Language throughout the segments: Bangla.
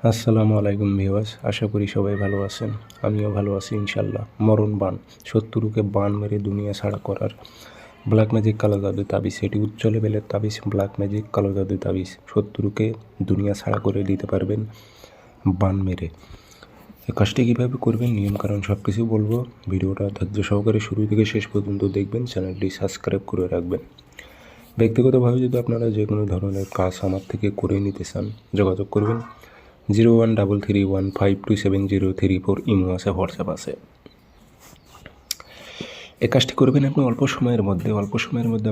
আসসালামু আলাইকুম ভিউয়ার্স, আশা করি সবাই ভালো আছেন। আমিও ভালো আছি ইনশাল্লাহ। মরণ বান, শত্রুকে বান মেরে দুনিয়া ছাড়া করার ব্ল্যাক ম্যাজিক কালো জাদু তাবিজ। এটি উচ্চ লেভেলের তাবিজ, ব্ল্যাক ম্যাজিক কালো জাদু তাবিজ। শত্রুকে দুনিয়া ছাড়া করে দিতে পারবেন বান মেরে। এই কাজটি কীভাবে করবেন, নিয়মকানুন সব কিছু বলবো। ভিডিওটা ধৈর্য সহকারে শুরু থেকে শেষ পর্যন্ত দেখবেন। চ্যানেলটি সাবস্ক্রাইব করে রাখবেন। ব্যক্তিগতভাবে যদি আপনারা যে কোনো ধরনের কাজ আমার থেকে করে নিতে চান, যোগাযোগ করবেন 0133152703 ইমো আছে, হোয়াটসঅ্যাপ আছে। এই কাজটি করবেন আপনি অল্প সময়ের মধ্যে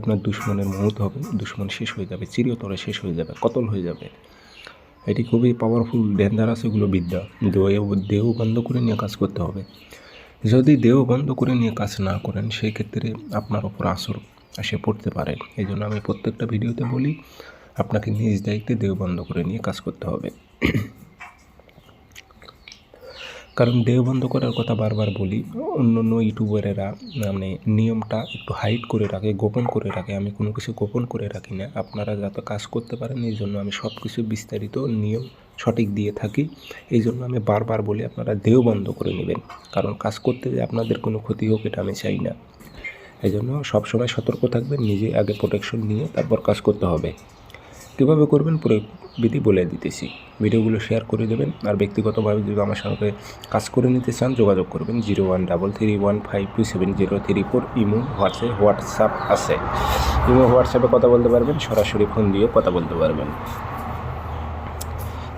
আপনার দুশ্মনের মৌত হবে, দুশ্মন শেষ হয়ে যাবে, চিরতরে শেষ হয়ে যাবে, কতল হয়ে যাবে। এটি খুবই পাওয়ারফুল, ডেঞ্জারাস এগুলো বিদ্যা। দেহ বন্ধ করে নিয়ে কাজ করতে হবে। যদি দেহ বন্ধ করে নিয়ে কাজ না করেন, সেই ক্ষেত্রে আপনার ওপর আসর এসে পড়তে পারে। এই জন্য আমি প্রত্যেকটা ভিডিওতে বলি, আপনাকে নিজ দায়িত্বে দেহ বন্ধ করে নিয়ে কাজ করতে হবে। কারণ দেহ বন্ধ করার কথা বারবার বলি, অন্য অন্য ইউটিউবারেরা মানে নিয়মটা একটু হাইড করে রাখে, গোপন করে রাখে। আমি কোনো কিছু গোপন করে রাখি না, আপনারা যাতে কাজ করতে পারেন এই জন্য আমি সব কিছু বিস্তারিত নিয়ম সঠিক দিয়ে থাকি। এই জন্য আমি বারবার বলি আপনারা দেহ বন্ধ করে নেবেন, কারণ কাজ করতে যে আপনাদের কোনো ক্ষতি হোক এটা আমি চাই না। এই জন্য সবসময় সতর্ক থাকবেন, নিজে আগে প্রোটেকশন নিয়ে তারপর কাজ করতে হবে। কীভাবে করবেন পুরো বিধি বলে দিতেছি, ভিডিওগুলো শেয়ার করে দেবেন। আর ব্যক্তিগতভাবে যদি আমার সঙ্গে কাজ করে নিতে চান, যোগাযোগ করবেন 0133152703 ইমো হোয়াটসঅ্যাপ আছে। ইমো হোয়াটসঅ্যাপে কথা বলতে পারবেন, সরাসরি ফোন দিয়ে কথা বলতে পারবেন।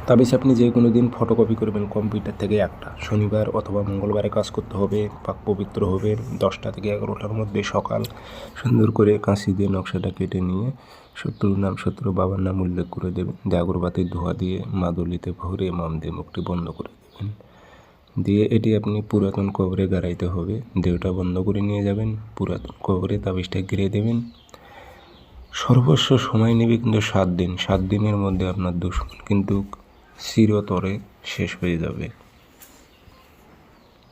তাবিজ আপনি যে কোনো দিন ফটোকপি করবেন কম্পিউটার থেকে একটা, শনিবার অথবা মঙ্গলবারে কাজ করতে হবে। পাক পবিত্র হবে 10টা থেকে 11টার মধ্যে সকাল। সুন্দর করে কাঁচি দিয়ে নকশাটা কেটে নিয়ে শত্রুর নাম, শত্রু বাবার নাম উল্লেখ করে দেবেন। আগরবাতির ধোঁয়া দিয়ে মাদুলিতে ভরে মাম দিয়ে মুখটি বন্ধ করে দেবেন। দিয়ে এটি আপনি পুরাতন কবরে গাড়াইতে হবে। দেহটা বন্ধ করে নিয়ে যাবেন, পুরাতন কবরে তাবিজটা গিরে দেবেন। সর্বস্ব সময় নেবে কিন্তু 7 দিন। 7 দিনের মধ্যে আপনার দুশ্মন কিন্তু চিরতরে শেষ হয়ে যাবে।